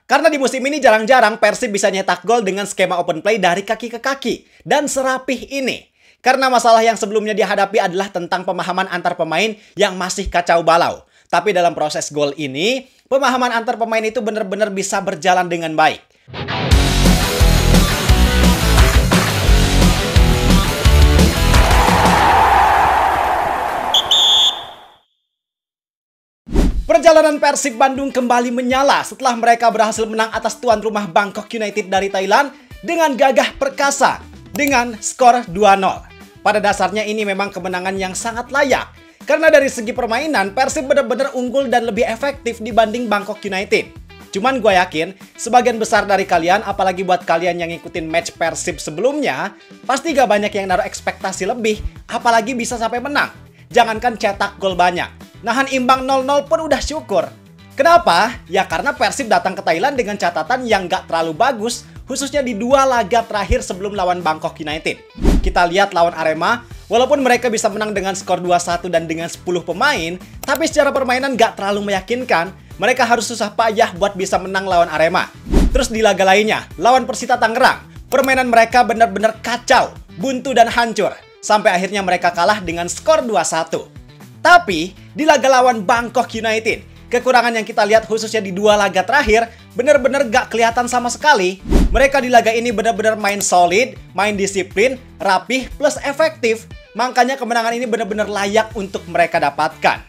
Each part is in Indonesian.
Karena di musim ini jarang-jarang Persib bisa nyetak gol dengan skema open play dari kaki ke kaki. Dan serapih ini. Karena masalah yang sebelumnya dihadapi adalah tentang pemahaman antar pemain yang masih kacau balau. Tapi dalam proses gol ini, pemahaman antar pemain itu benar-benar bisa berjalan dengan baik. Perjalanan Persib Bandung kembali menyala setelah mereka berhasil menang atas tuan rumah Bangkok United dari Thailand dengan gagah perkasa dengan skor 2-0. Pada dasarnya ini memang kemenangan yang sangat layak karena dari segi permainan Persib benar-benar unggul dan lebih efektif dibanding Bangkok United. Cuman gue yakin sebagian besar dari kalian, apalagi buat kalian yang ngikutin match Persib sebelumnya, pasti gak banyak yang naruh ekspektasi lebih, apalagi bisa sampai menang. Jangankan cetak gol banyak. Nahan imbang 0-0 pun udah syukur. Kenapa? Ya karena Persib datang ke Thailand dengan catatan yang gak terlalu bagus, khususnya di 2 laga terakhir sebelum lawan Bangkok United. Kita lihat lawan Arema, walaupun mereka bisa menang dengan skor 2-1 dan dengan 10 pemain, tapi secara permainan gak terlalu meyakinkan. Mereka harus susah payah buat bisa menang lawan Arema. Terus di laga lainnya, lawan Persita Tangerang, permainan mereka benar-benar kacau, buntu dan hancur. Sampai akhirnya mereka kalah dengan skor 2-1. Tapi, di laga lawan Bangkok United, kekurangan yang kita lihat khususnya di 2 laga terakhir, benar-benar gak kelihatan sama sekali. Mereka di laga ini benar-benar main solid, main disiplin, rapih, plus efektif. Makanya kemenangan ini benar-benar layak untuk mereka dapatkan.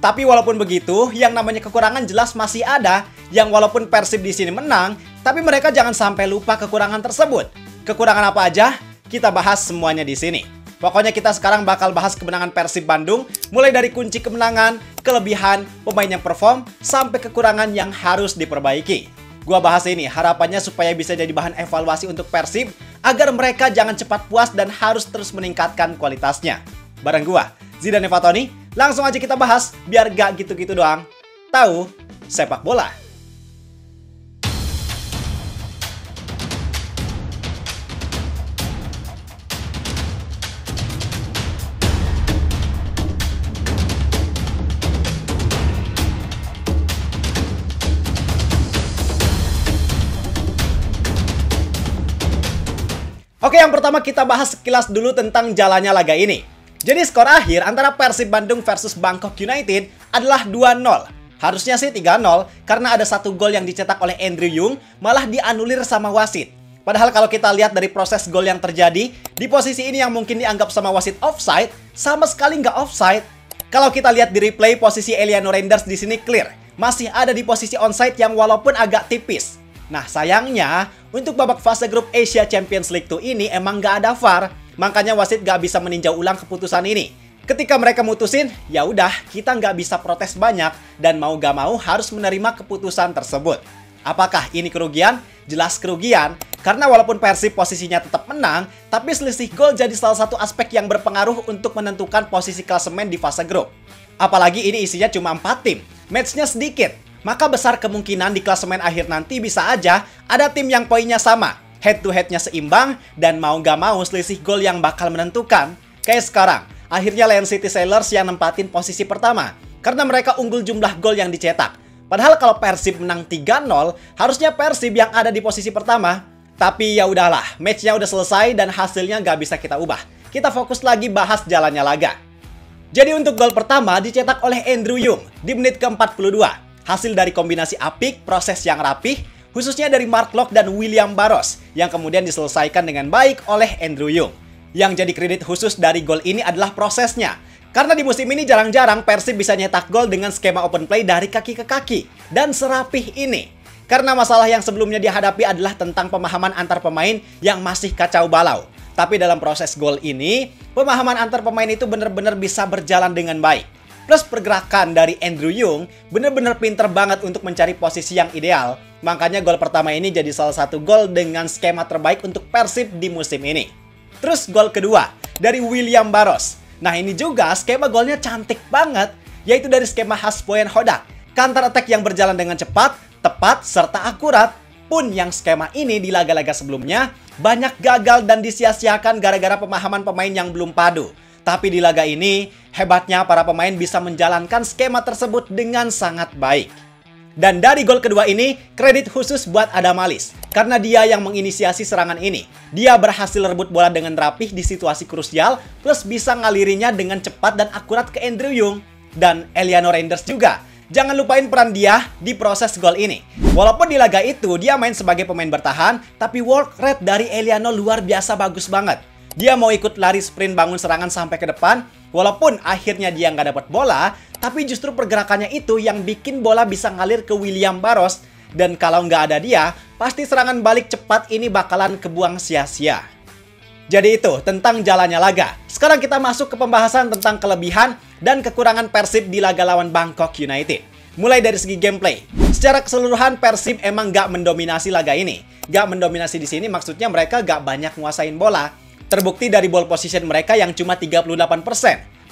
Tapi walaupun begitu, yang namanya kekurangan jelas masih ada, yang walaupun Persib di sini menang, tapi mereka jangan sampai lupa kekurangan tersebut. Kekurangan apa aja? Kita bahas semuanya di sini. Pokoknya kita sekarang bakal bahas kemenangan Persib Bandung, mulai dari kunci kemenangan, kelebihan, pemain yang perform, sampai kekurangan yang harus diperbaiki. Gua bahas ini harapannya supaya bisa jadi bahan evaluasi untuk Persib, agar mereka jangan cepat puas dan harus terus meningkatkan kualitasnya. Bareng gua, Zidane Fatoni, langsung aja kita bahas, biar gak gitu-gitu doang. Tahu sepak bola. Oke, yang pertama kita bahas sekilas dulu tentang jalannya laga ini. Jadi skor akhir antara Persib Bandung versus Bangkok United adalah 2-0. Harusnya sih 3-0 karena ada 1 gol yang dicetak oleh Andrew Yung malah dianulir sama wasit. Padahal kalau kita lihat dari proses gol yang terjadi, di posisi ini yang mungkin dianggap sama wasit offside, sama sekali nggak offside. Kalau kita lihat di replay, posisi Eliano Reinders di sini clear. Masih ada di posisi onside yang walaupun agak tipis. Nah sayangnya, untuk babak fase grup Asia Champions League 2 ini emang gak ada VAR, makanya wasit gak bisa meninjau ulang keputusan ini. Ketika mereka mutusin, ya udah kita gak bisa protes banyak dan mau gak mau harus menerima keputusan tersebut. Apakah ini kerugian? Jelas kerugian, karena walaupun Persib posisinya tetap menang, tapi selisih gol jadi salah satu aspek yang berpengaruh untuk menentukan posisi klasemen di fase grup. Apalagi ini isinya cuma 4 tim, matchnya sedikit. Maka besar kemungkinan di klasemen akhir nanti bisa aja ada tim yang poinnya sama, head to headnya seimbang, dan mau gak mau selisih gol yang bakal menentukan. Kayak sekarang, akhirnya Lion City Sailors yang nempatin posisi pertama, karena mereka unggul jumlah gol yang dicetak. Padahal kalau Persib menang 3-0, harusnya Persib yang ada di posisi pertama. Tapi ya udahlah, matchnya udah selesai dan hasilnya gak bisa kita ubah. Kita fokus lagi bahas jalannya laga. Jadi untuk gol pertama dicetak oleh Andrew Yung di menit ke-42. Hasil dari kombinasi apik, proses yang rapih, khususnya dari Mark Locke dan William Barros, yang kemudian diselesaikan dengan baik oleh Andrew Yung. Yang jadi kredit khusus dari gol ini adalah prosesnya. Karena di musim ini jarang-jarang Persib bisa nyetak gol dengan skema open play dari kaki ke kaki. Dan serapih ini. Karena masalah yang sebelumnya dihadapi adalah tentang pemahaman antar pemain yang masih kacau balau. Tapi dalam proses gol ini, pemahaman antar pemain itu benar-benar bisa berjalan dengan baik. Plus pergerakan dari Andrew Yung bener-bener pinter banget untuk mencari posisi yang ideal. Makanya gol pertama ini jadi salah satu gol dengan skema terbaik untuk Persib di musim ini. Terus gol kedua dari William Barros. Nah ini juga skema golnya cantik banget, yaitu dari skema khas Boyan Hodak. Counter attack yang berjalan dengan cepat, tepat, serta akurat. Pun yang skema ini di laga-laga sebelumnya banyak gagal dan disia-siakan gara-gara pemahaman pemain yang belum padu. Tapi di laga ini, hebatnya para pemain bisa menjalankan skema tersebut dengan sangat baik. Dan dari gol kedua ini, kredit khusus buat Adam Alis. Karena dia yang menginisiasi serangan ini. Dia berhasil rebut bola dengan rapih di situasi krusial, plus bisa ngalirinya dengan cepat dan akurat ke Andrew Yung. Dan Eliano Reinders juga. Jangan lupain peran dia di proses gol ini. Walaupun di laga itu, dia main sebagai pemain bertahan, tapi work rate dari Eliano luar biasa bagus banget. Dia mau ikut lari sprint bangun serangan sampai ke depan, walaupun akhirnya dia nggak dapat bola, tapi justru pergerakannya itu yang bikin bola bisa ngalir ke William Barros. Dan kalau nggak ada dia, pasti serangan balik cepat ini bakalan kebuang sia-sia. Jadi itu tentang jalannya laga. Sekarang kita masuk ke pembahasan tentang kelebihan dan kekurangan Persib di laga lawan Bangkok United. Mulai dari segi gameplay. Secara keseluruhan Persib emang nggak mendominasi laga ini. Nggak mendominasi di sini maksudnya mereka nggak banyak nguasain bola. Terbukti dari ball position mereka yang cuma 38%.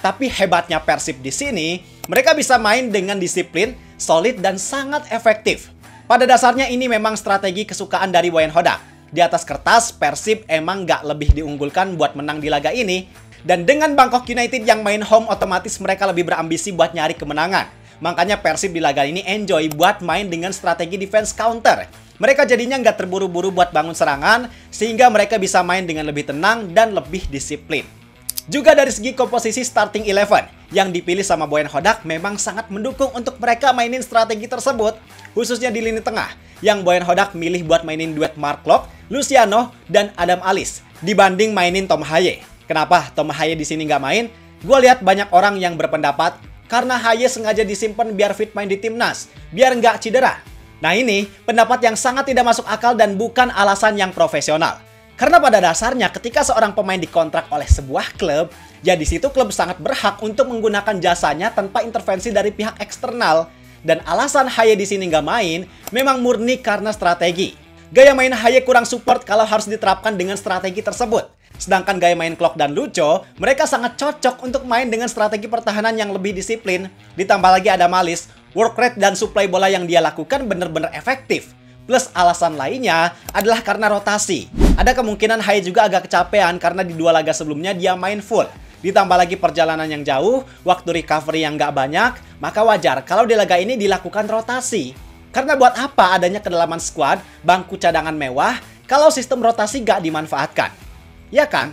Tapi hebatnya Persib di sini, mereka bisa main dengan disiplin, solid, dan sangat efektif. Pada dasarnya ini memang strategi kesukaan dari Wayan Hodak. Di atas kertas, Persib emang nggak lebih diunggulkan buat menang di laga ini. Dan dengan Bangkok United yang main home, otomatis mereka lebih berambisi buat nyari kemenangan. Makanya Persib di laga ini enjoy buat main dengan strategi defense counter. Mereka jadinya nggak terburu-buru buat bangun serangan, sehingga mereka bisa main dengan lebih tenang dan lebih disiplin. Juga dari segi komposisi starting 11 yang dipilih sama Boyan Hodak memang sangat mendukung untuk mereka mainin strategi tersebut, khususnya di lini tengah yang Boyan Hodak milih buat mainin duet Mark Locke, Luciano, dan Adam Alis dibanding mainin Tom Haye. Kenapa Tom Haye di sini nggak main? Gue lihat banyak orang yang berpendapat karena Haye sengaja disimpan biar fit main di timnas, biar nggak cedera. Nah ini pendapat yang sangat tidak masuk akal dan bukan alasan yang profesional. Karena pada dasarnya ketika seorang pemain dikontrak oleh sebuah klub, ya di situ klub sangat berhak untuk menggunakan jasanya tanpa intervensi dari pihak eksternal. Dan alasan Haye di sini nggak main memang murni karena strategi. Gaya main Haye kurang support kalau harus diterapkan dengan strategi tersebut. Sedangkan gaya main Klok dan Lucho, mereka sangat cocok untuk main dengan strategi pertahanan yang lebih disiplin. Ditambah lagi ada Malis, work rate dan supply bola yang dia lakukan benar-benar efektif. Plus alasan lainnya adalah karena rotasi. Ada kemungkinan Haye juga agak kecapean karena di 2 laga sebelumnya dia main full. Ditambah lagi perjalanan yang jauh, waktu recovery yang nggak banyak, maka wajar kalau di laga ini dilakukan rotasi. Karena buat apa adanya kedalaman squad, bangku cadangan mewah, kalau sistem rotasi nggak dimanfaatkan? Ya kan?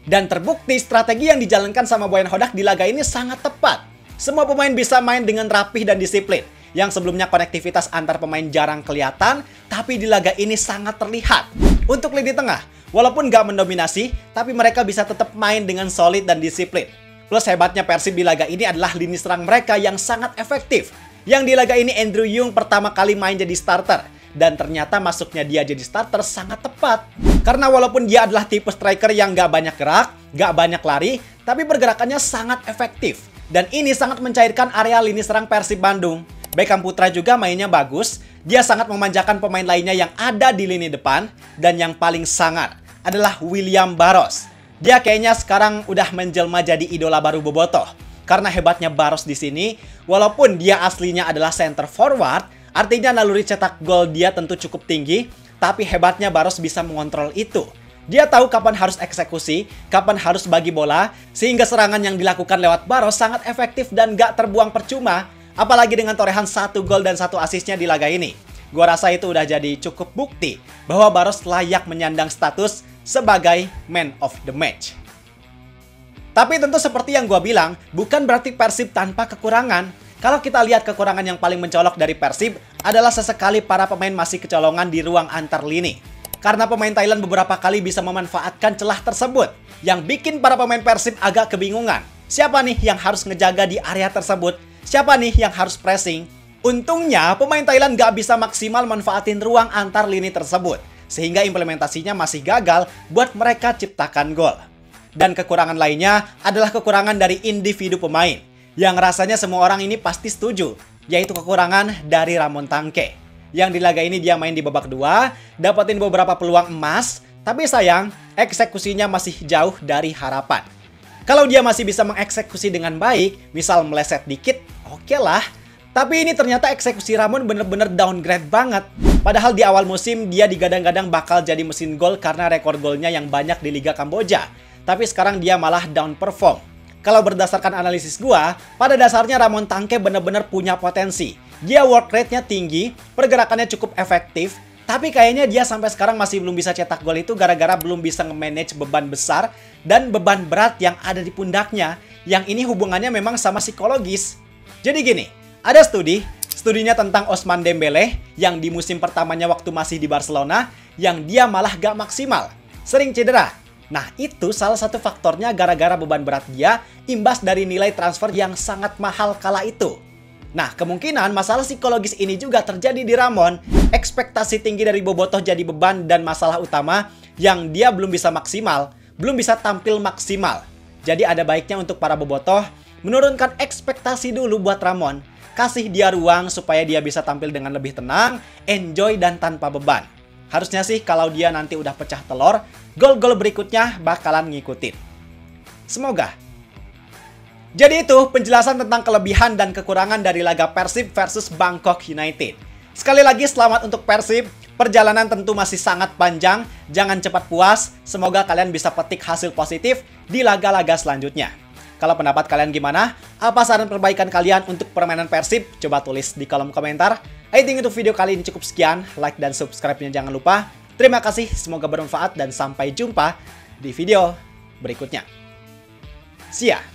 Dan terbukti strategi yang dijalankan sama Boyan Hodak di laga ini sangat tepat. Semua pemain bisa main dengan rapih dan disiplin. Yang sebelumnya konektivitas antar pemain jarang kelihatan, tapi di laga ini sangat terlihat. Untuk lini tengah, walaupun nggak mendominasi, tapi mereka bisa tetap main dengan solid dan disiplin. Plus hebatnya Persib di laga ini adalah lini serang mereka yang sangat efektif. Yang di laga ini Andrew Yung pertama kali main jadi starter. Dan ternyata masuknya dia jadi starter sangat tepat. Karena walaupun dia adalah tipe striker yang nggak banyak gerak, nggak banyak lari, tapi pergerakannya sangat efektif. Dan ini sangat mencairkan area lini serang Persib Bandung. Beckham Putra juga mainnya bagus. Dia sangat memanjakan pemain lainnya yang ada di lini depan. Dan yang paling sangar adalah William Barros. Dia kayaknya sekarang udah menjelma jadi idola baru Bobotoh. Karena hebatnya Barros di sini, walaupun dia aslinya adalah center forward, artinya naluri cetak gol dia tentu cukup tinggi, tapi hebatnya Barros bisa mengontrol itu. Dia tahu kapan harus eksekusi, kapan harus bagi bola, sehingga serangan yang dilakukan lewat Barros sangat efektif dan gak terbuang percuma, apalagi dengan torehan 1 gol dan 1 asisnya di laga ini. Gua rasa itu udah jadi cukup bukti bahwa Barros layak menyandang status sebagai man of the match. Tapi tentu seperti yang gua bilang, bukan berarti Persib tanpa kekurangan. Kalau kita lihat kekurangan yang paling mencolok dari Persib adalah sesekali para pemain masih kecolongan di ruang antar lini. Karena pemain Thailand beberapa kali bisa memanfaatkan celah tersebut, yang bikin para pemain Persib agak kebingungan. Siapa nih yang harus ngejaga di area tersebut? Siapa nih yang harus pressing? Untungnya pemain Thailand gak bisa maksimal manfaatin ruang antar lini tersebut, sehingga implementasinya masih gagal buat mereka ciptakan gol. Dan kekurangan lainnya adalah kekurangan dari individu pemain, yang rasanya semua orang ini pasti setuju, yaitu kekurangan dari Ramon Tangke. Yang di laga ini dia main di babak 2, dapetin beberapa peluang emas, tapi sayang, eksekusinya masih jauh dari harapan. Kalau dia masih bisa mengeksekusi dengan baik, misal meleset dikit, oke lah. Tapi ini ternyata eksekusi Ramon bener-bener downgrade banget. Padahal di awal musim dia digadang-gadang bakal jadi mesin gol karena rekor golnya yang banyak di Liga Kamboja. Tapi sekarang dia malah down perform. Kalau berdasarkan analisis gua, pada dasarnya Ramon Tangke bener-bener punya potensi. Dia work rate-nya tinggi, pergerakannya cukup efektif, tapi kayaknya dia sampai sekarang masih belum bisa cetak gol itu gara-gara belum bisa nge-manage beban besar dan beban berat yang ada di pundaknya. Yang ini hubungannya memang sama psikologis. Jadi gini, ada studinya tentang Ousmane Dembélé yang di musim pertamanya waktu masih di Barcelona, yang dia malah gak maksimal, sering cedera. Nah, itu salah satu faktornya gara-gara beban berat dia imbas dari nilai transfer yang sangat mahal kala itu. Nah, kemungkinan masalah psikologis ini juga terjadi di Ramon. Ekspektasi tinggi dari Bobotoh jadi beban dan masalah utama yang dia belum bisa maksimal, belum bisa tampil maksimal. Jadi ada baiknya untuk para Bobotoh menurunkan ekspektasi dulu buat Ramon. Kasih dia ruang supaya dia bisa tampil dengan lebih tenang, enjoy dan tanpa beban. Harusnya sih kalau dia nanti udah pecah telur, gol-gol berikutnya bakalan ngikutin. Semoga. Jadi itu penjelasan tentang kelebihan dan kekurangan dari laga Persib versus Bangkok United. Sekali lagi selamat untuk Persib. Perjalanan tentu masih sangat panjang. Jangan cepat puas. Semoga kalian bisa petik hasil positif di laga-laga selanjutnya. Kalau pendapat kalian gimana? Apa saran perbaikan kalian untuk permainan Persib? Coba tulis di kolom komentar. I think untuk video kali ini cukup sekian. Like dan subscribe-nya jangan lupa. Terima kasih. Semoga bermanfaat dan sampai jumpa di video berikutnya. See ya!